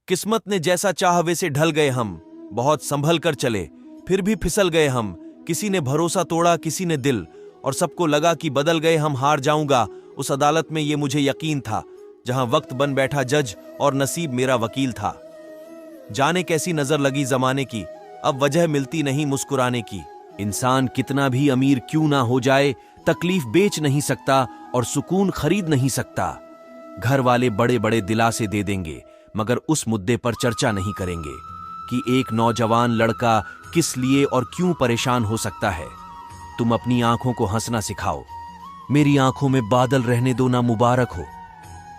किस्मत ने जैसा चाह वैसे ढल गए हम। बहुत संभल कर चले, फिर भी फिसल गए हम। किसी ने भरोसा तोड़ा, किसी ने दिल, और सबको लगा कि बदल गए हम, हार जाऊंगा। उस अदालत में ये मुझे यकीन था, जहां वक्त बन बैठा जज और नसीब मेरा वकील था। जाने कैसी नजर लगी जमाने की, अब वजह मिलती नहीं मुस्कुराने की। इंसान कितना भी अमीर क्यों ना हो जाए, तकलीफ बेच नहीं सकता और सुकून खरीद नहीं सकता। घर वाले बड़े बड़े दिलासे दे देंगे, मगर उस मुद्दे पर चर्चा नहीं करेंगे कि एक नौजवान लड़का किस लिए और क्यों परेशान हो सकता है। तुम अपनी आंखों को हंसना सिखाओ, मेरी आंखों में बादल रहने दो ना, मुबारक हो।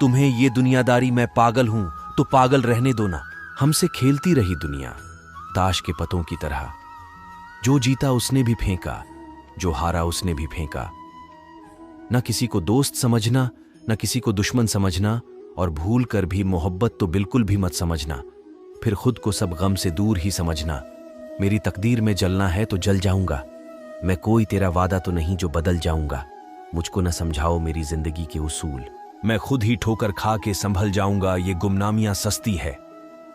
तुम्हें ये दुनियादारी मैं पागल हूं तो पागल रहने दो ना। हमसे खेलती रही दुनिया ताश के पतों की तरह, जो जीता उसने भी फेंका, जो हारा उसने भी फेंका। न किसी को दोस्त समझना, न किसी को दुश्मन समझना, और भूल कर भी मोहब्बत तो बिल्कुल भी मत समझना। फिर खुद को सब गम से दूर ही समझना। मेरी तकदीर में जलना है तो जल जाऊंगा, मैं कोई तेरा वादा तो नहीं जो बदल जाऊंगा। मुझको न समझाओ मेरी जिंदगी के उसूल, मैं खुद ही ठोकर खा के संभल जाऊंगा। ये गुमनामियां सस्ती है,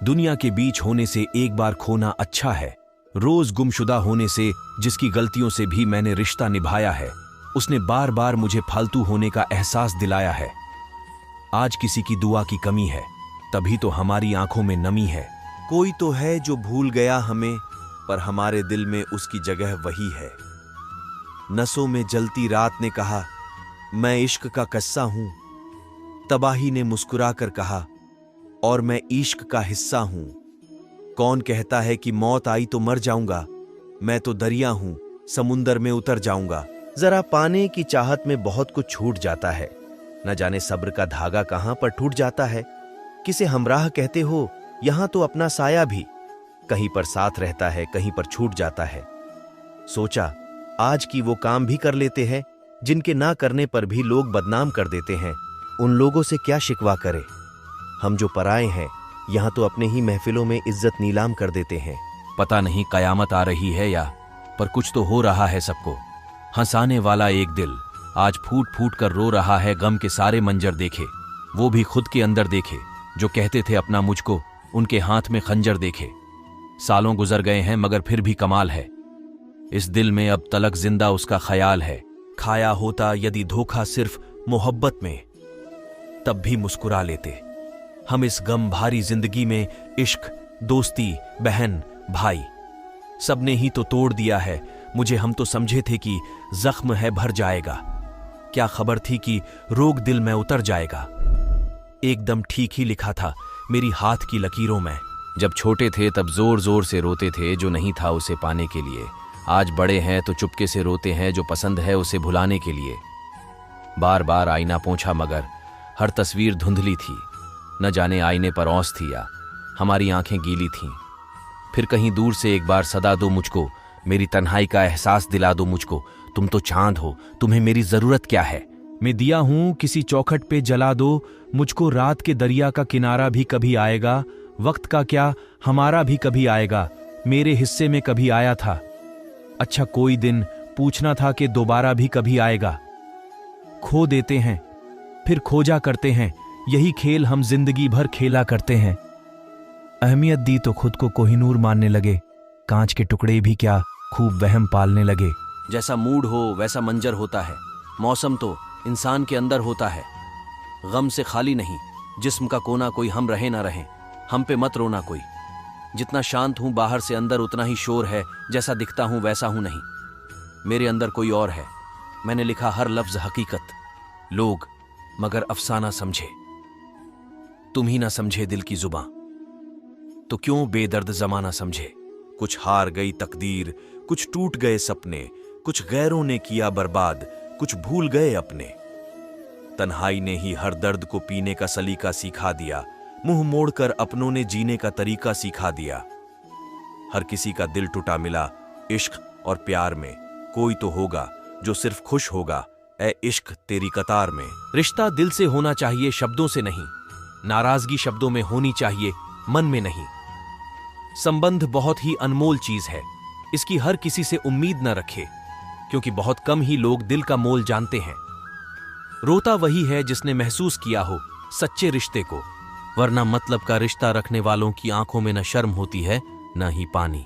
दुनिया के बीच होने से एक बार खोना अच्छा है। रोज गुमशुदा होने से, जिसकी गलतियों से भी मैंने रिश्ता निभाया है, उसने बार बार मुझे फालतू होने का एहसास दिलाया है। आज किसी की दुआ की कमी है, तभी तो हमारी आंखों में नमी है। कोई तो है जो भूल गया हमें, पर हमारे दिल में उसकी जगह वही है। नसों में जलती रात ने कहा, मैं इश्क का कस्सा हूं। तबाही ने मुस्कुरा कर कहा, और मैं इश्क का हिस्सा हूं। कौन कहता है कि मौत आई तो मर जाऊंगा, मैं तो दरिया हूं, समुंदर में उतर जाऊंगा। जरा पाने की चाहत में बहुत कुछ छूट जाता है, न जाने सब्र का धागा कहां पर टूट जाता है। किसे हमराह कहते हो, यहां तो अपना साया भी कहीं पर साथ रहता है, कहीं पर छूट जाता है। सोचा आज की वो काम भी कर लेते हैं, जिनके ना करने पर भी लोग बदनाम कर देते हैं। उन लोगों से क्या शिकवा करे, हम जो पराए हैं, यहां तो अपने ही महफिलों में इज्जत नीलाम कर देते हैं। पता नहीं कयामत आ रही है या, पर कुछ तो हो रहा है सबको। हंसाने वाला एक दिल आज फूट फूट कर रो रहा है। गम के सारे मंजर देखे, वो भी खुद के अंदर देखे। जो कहते थे अपना मुझको, उनके हाथ में खंजर देखे। सालों गुजर गए हैं मगर फिर भी कमाल है, इस दिल में अब तलक जिंदा उसका ख्याल है। खाया होता यदि धोखा सिर्फ मोहब्बत में, तब भी मुस्कुरा लेते हम। इस गम भारी जिंदगी में इश्क, दोस्ती, बहन, भाई, सबने ही तो तोड़ दिया है मुझे। हम तो समझे थे कि जख्म है भर जाएगा, क्या खबर थी कि रोग दिल में उतर जाएगा। एकदम ठीक ही लिखा था मेरी हाथ की लकीरों में। जब छोटे थे तब जोर जोर से रोते थे जो नहीं था उसे पाने के लिए। आज बड़े हैं तो चुपके से रोते हैं जो पसंद है उसे भुलाने के लिए। बार बार आईना पोंछा मगर हर तस्वीर धुंधली थी। न जाने आईने पर औंस थी या हमारी आंखें गीली थीं। फिर कहीं दूर से एक बार सदा दो मुझको, मेरी तन्हाई का एहसास दिला दो मुझको। तुम तो चांद हो, तुम्हें मेरी जरूरत क्या है। मैं दिया हूं किसी चौखट पे जला दो मुझको। रात के दरिया का किनारा भी कभी आएगा, वक्त का क्या हमारा भी कभी आएगा। मेरे हिस्से में कभी आया था, अच्छा कोई दिन पूछना था कि दोबारा भी कभी आएगा। खो देते हैं फिर खोजा करते हैं, यही खेल हम जिंदगी भर खेला करते हैं। अहमियत दी तो खुद को कोहिनूर मानने लगे, कांच के टुकड़े भी क्या खूब वहम पालने लगे। जैसा मूड हो वैसा मंजर होता है, मौसम तो इंसान के अंदर होता है। गम से खाली नहीं जिस्म का कोना कोई, हम रहे ना रहे हम पे मत रोना कोई। जितना शांत हूं बाहर से अंदर उतना ही शोर है, जैसा दिखता हूं वैसा हूं नहीं, मेरे अंदर कोई और है। मैंने लिखा हर लफ्ज हकीकत, लोग मगर अफसाना समझे। तुम ही ना समझे दिल की जुबां, तो क्यों बेदर्द जमाना समझे। कुछ हार गई तकदीर, कुछ टूट गए सपने, कुछ गैरों ने किया बर्बाद, कुछ भूल गए अपने। तन्हाई ने ही हर दर्द को पीने का सलीका सिखा दिया, मुंह मोड़कर अपनों ने जीने का तरीका सिखा दिया। हर किसी का दिल टूटा मिला इश्क और प्यार में, कोई तो होगा जो सिर्फ खुश होगा ए इश्क तेरी कतार में। रिश्ता दिल से होना चाहिए शब्दों से नहीं, नाराजगी शब्दों में होनी चाहिए मन में नहीं। संबंध बहुत ही अनमोल चीज है, इसकी हर किसी से उम्मीद न रखे, क्योंकि बहुत कम ही लोग दिल का मोल जानते हैं। रोता वही है जिसने महसूस किया हो सच्चे रिश्ते को, वरना मतलब का रिश्ता रखने वालों की आंखों में न शर्म होती है न ही पानी।